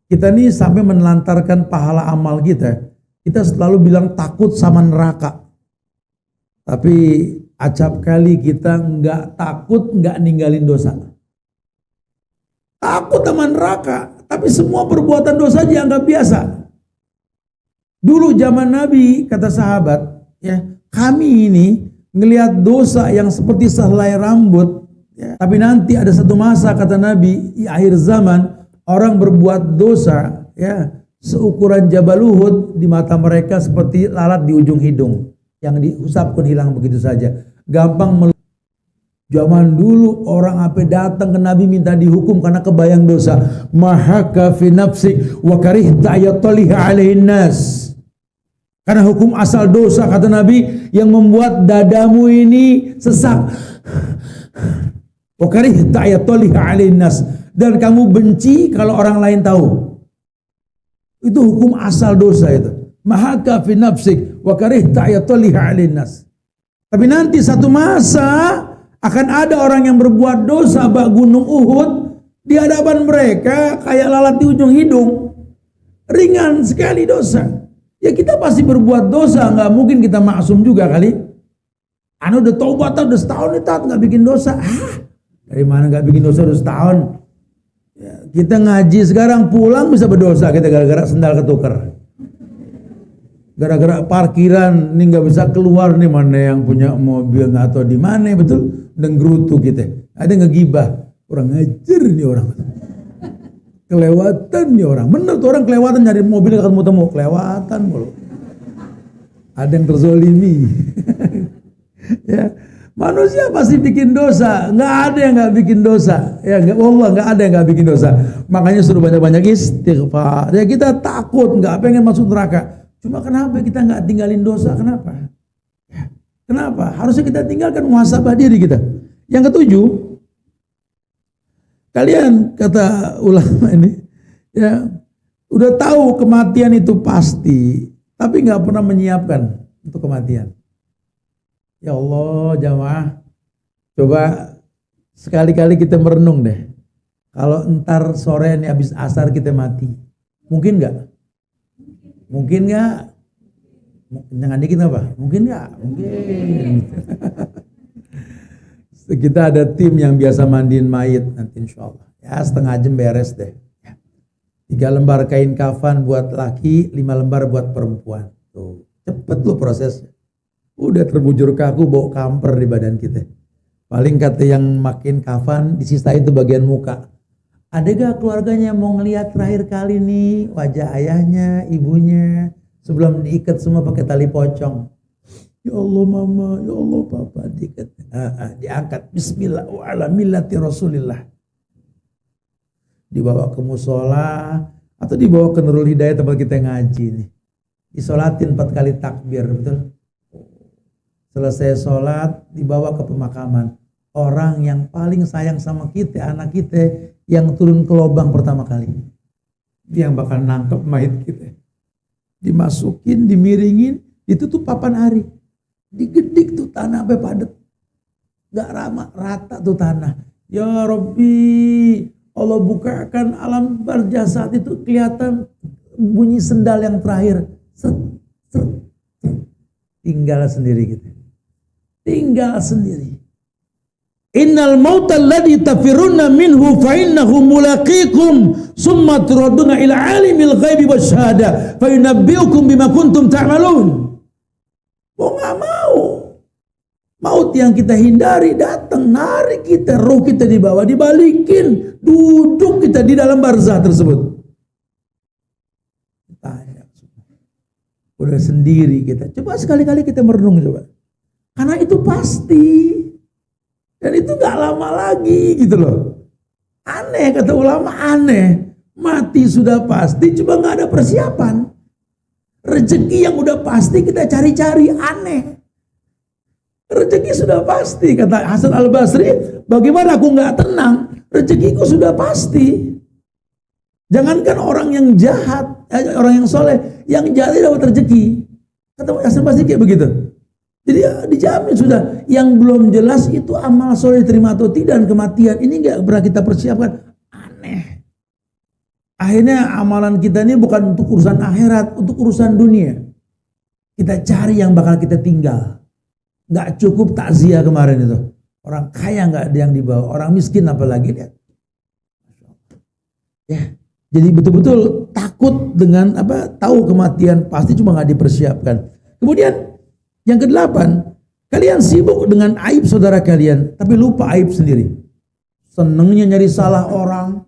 Kita nih sampai menelantarkan pahala amal kita. Kita selalu bilang takut sama neraka. Tapi acap kali kita nggak takut nggak ninggalin dosa. Takut sama neraka, tapi semua perbuatan dosa dianggap biasa. Dulu zaman Nabi, kata sahabat, ya, kami ini ngelihat dosa yang seperti sehelai rambut, ya, tapi nanti ada satu masa, kata Nabi, di akhir zaman orang berbuat dosa, ya, seukuran Jabal Uhud di mata mereka seperti lalat di ujung hidung yang diusap pun hilang begitu saja. Gampang. Zaman dulu orang apa datang ke Nabi minta dihukum karena kebayang dosa. Mahaka fi nafsik wa karihta ayataliha alaihin nas. Karena hukum asal dosa, kata Nabi, yang membuat dadamu ini sesak. Wa karihta ayataliha alaihin nas. dan kamu benci kalau orang lain tahu. Itu hukum asal dosa itu. Mahaka fi nafsik wa karihta ayatulliha 'alan nas. Tapi nanti satu masa akan ada orang yang berbuat dosa bak gunung Uhud di hadapan mereka kayak lalat di ujung hidung. Ringan sekali dosa. Ya kita pasti berbuat dosa, nggak mungkin kita maksum juga kali. Anu udah taubat udah setahun nih tat nggak bikin dosa. Dari mana nggak bikin dosa udah setahun? Ya, kita ngaji sekarang pulang bisa berdosa kita gara-gara sendal ketukar. Gara-gara parkiran ini nggak bisa keluar nih, mana yang punya mobil nggak tahu di mana betul, dan gerutu kita. Ada ngegibah, orang ngajar nih orang. Kelewatan nih orang. Bener tuh orang kelewatan nyari mobil gak ketemu-temu, kelewatan mulu. Ada yang terzolimi. Ya, manusia pasti bikin dosa, nggak ada yang nggak bikin dosa. Ya, Allah nggak ada yang nggak bikin dosa. Makanya suruh banyak-banyak istighfar. Ya kita takut, nggak pengen masuk neraka. Cuma kenapa kita nggak tinggalin dosa? Kenapa? Ya, kenapa? Harusnya kita tinggalkan muhasabah diri kita. Yang ketujuh, kalian kata ulama ini, ya udah tahu kematian itu pasti, tapi nggak pernah menyiapkan untuk kematian. Ya Allah jamaah, coba sekali-kali kita merenung deh. Kalau entar sore ini habis asar kita mati, mungkin nggak? Mungkin nggak? Jangan dikit apa? Mungkin nggak? Mungkin. Kita ada tim yang biasa mandiin mayit nanti insya Allah. Ya setengah jam beres deh. 3 lembar kain kafan buat laki, 5 lembar buat perempuan. Tuh, cepet loh prosesnya. Udah terbujur kaku bau kamper di badan kita. Paling kata yang makin kafan disisain itu bagian muka. Ada gak keluarganya mau ngelihat terakhir kali nih wajah ayahnya, ibunya sebelum diikat semua pakai tali pocong? Ya Allah mama, ya Allah papa, diikat, diangkat. Bismillah wa ala millati Rasulillah. Dibawa ke musola atau dibawa ke Nurul Hidayah tempat kita ngaji nih. Disolatin 4 kali takbir, betul? Selesai sholat dibawa ke pemakaman. Orang yang paling sayang sama kita, anak kita yang turun ke lubang pertama kali. Dia yang bakal nangkep mayit kita. Dimasukin, dimiringin, ditutup papan hari. Digedik tuh tanah sampai padat. Gak ramah, rata tuh tanah. Ya Rabbi, Allah bukakan alam barzah saat itu kelihatan bunyi sendal yang terakhir. Set, set, set. Tinggal sendiri kita. Tinggal sendiri. Innal mauta alladhi tafiruna minhu fa innahu mulaqikum summa turaduna ila alimil ghaibi wasyahada fa yunabbiukum bima kuntum ta'malun. Mau nggak mau, maut yang kita hindari datang, narik kita, roh kita dibawa, dibalikin, duduk kita di dalam barzah tersebut. Tanya, udah sendiri kita. Coba sekali-kali kita merenung coba, karena itu pasti. Dan itu gak lama lagi gitu loh. Aneh kata ulama, aneh. Mati sudah pasti, cuma gak ada persiapan. Rezeki yang udah pasti kita cari-cari, aneh. Rezeki sudah pasti, kata Hasan Al-Basri. Bagaimana aku gak tenang? Rezekiku sudah pasti. Jangankan orang yang jahat, orang yang soleh, yang jahat dapat rezeki. Kata Hasan Al-Basri kayak begitu. Jadi dijamin sudah. Yang belum jelas itu amal soleh diterima atau tidak, dan kematian ini nggak pernah kita persiapkan. Aneh. Akhirnya amalan kita ini bukan untuk urusan akhirat, untuk urusan dunia. Kita cari yang bakal kita tinggal. Nggak cukup takziah kemarin itu. Orang kaya nggak ada yang dibawa, orang miskin apalagi lihat. Ya, jadi betul-betul takut dengan tahu kematian pasti, cuma nggak dipersiapkan. Kemudian yang ke-8, kalian sibuk dengan aib saudara kalian, tapi lupa aib sendiri. Senengnya nyari salah orang.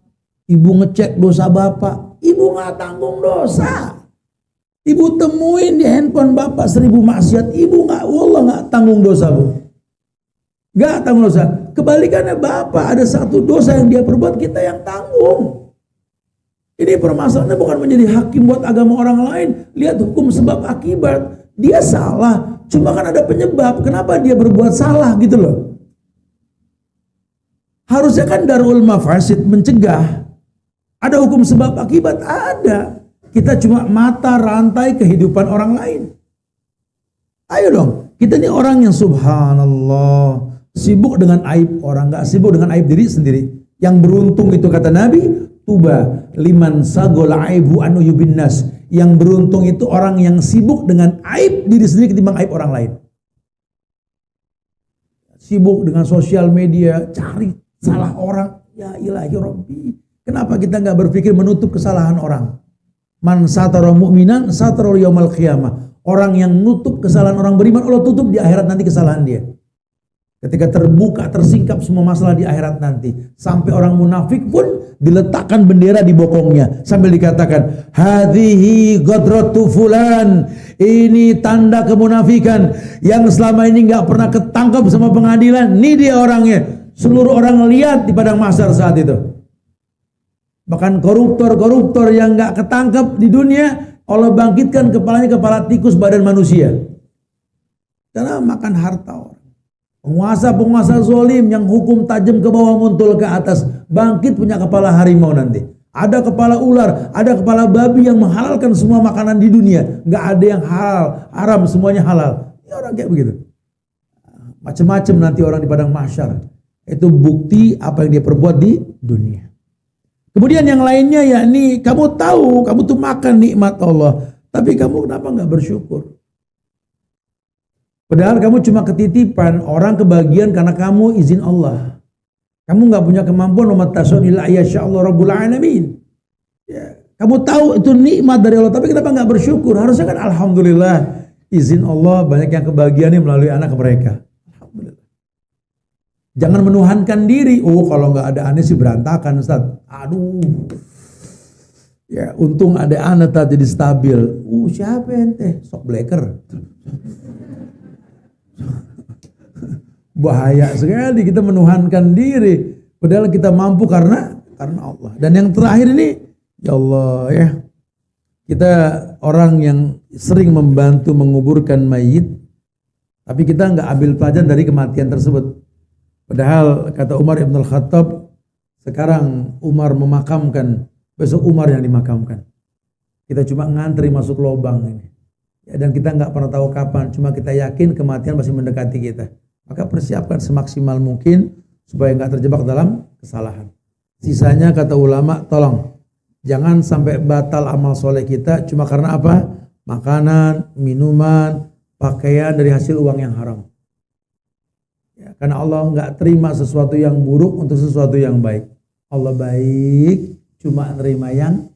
Ibu ngecek dosa bapak, ibu nggak tanggung dosa. Ibu temuin di handphone bapak 1000 maksiat, ibu nggak, wallah nggak tanggung dosa bu. Nggak tanggung dosa. Kebalikannya bapak ada satu dosa yang dia perbuat, kita yang tanggung. Ini permasalahannya bukan menjadi hakim buat agama orang lain. Lihat hukum sebab akibat. Dia salah, cuma kan ada penyebab kenapa dia berbuat salah gitu loh. Harusnya kan darul mafasid, mencegah. Ada hukum sebab akibat, ada. Kita cuma mata rantai kehidupan orang lain. Ayo dong, kita ini orang yang subhanallah sibuk dengan aib orang, nggak sibuk dengan aib diri sendiri. Yang beruntung itu kata Nabi, tuba liman sagola aibu anu yubin nas. Yang beruntung itu orang yang sibuk dengan aib diri sendiri ketimbang aib orang lain. Sibuk dengan sosial media, cari salah orang. Ya ilahi Rabbi, kenapa kita nggak berpikir menutup kesalahan orang? Man satara mu'minan satara yaumal qiyamah. Orang yang nutup kesalahan orang beriman, Allah tutup di akhirat nanti kesalahan dia. Ketika terbuka, tersingkap semua masalah di akhirat nanti. Sampai orang munafik pun diletakkan bendera di bokongnya. Sambil dikatakan, hadhihi ghadratu fulan. Ini tanda kemunafikan. Yang selama ini nggak pernah ketangkap sama pengadilan. Ini dia orangnya. Seluruh orang lihat di padang mahsyar saat itu. Bahkan koruptor-koruptor yang nggak ketangkap di dunia, Allah bangkitkan kepalanya kepala tikus badan manusia. Karena makan harta orang. Penguasa-penguasa zolim yang hukum tajam ke bawah muncul ke atas, bangkit punya kepala harimau nanti. Ada kepala ular, ada kepala babi yang menghalalkan semua makanan di dunia. Nggak ada yang halal, haram, semuanya halal. Ini orang kayak begitu. Macam-macam nanti orang di padang mahsyar. Itu bukti apa yang dia perbuat di dunia. Kemudian yang lainnya yakni kamu tahu, kamu tuh makan nikmat Allah, tapi kamu kenapa nggak bersyukur? Padahal kamu cuma ketitipan, orang kebagian karena kamu izin Allah. Kamu nggak punya kemampuan umat tasawuf illa Allah rabbul alamin. Ya, kamu tahu itu nikmat dari Allah, tapi kenapa nggak bersyukur? Harusnya kan alhamdulillah izin Allah banyak yang kebagiannya melalui anak mereka. Alhamdulillah. Jangan menuhankan diri. Oh kalau nggak ada aneh sih berantakan Ustaz. Aduh. Ya untung ada anak tadi jadi stabil. Siapa ente? Sok bleker. Bahaya sekali kita menuhankan diri padahal kita mampu karena Allah. Dan yang terakhir ini ya Allah ya, kita orang yang sering membantu menguburkan mayit tapi kita nggak ambil pelajaran dari kematian tersebut. Padahal kata Umar Ibn Al-Khattab, sekarang Umar memakamkan, besok Umar yang dimakamkan. Kita cuma ngantri masuk lubang ini ya, dan kita nggak pernah tahu kapan, cuma kita yakin kematian masih mendekati kita. Maka persiapkan semaksimal mungkin supaya nggak terjebak dalam kesalahan. Sisanya kata ulama, tolong jangan sampai batal amal soleh kita cuma karena apa? Makanan, minuman, pakaian dari hasil uang yang haram. Ya, karena Allah nggak terima sesuatu yang buruk untuk sesuatu yang baik. Allah baik, cuma nerima yang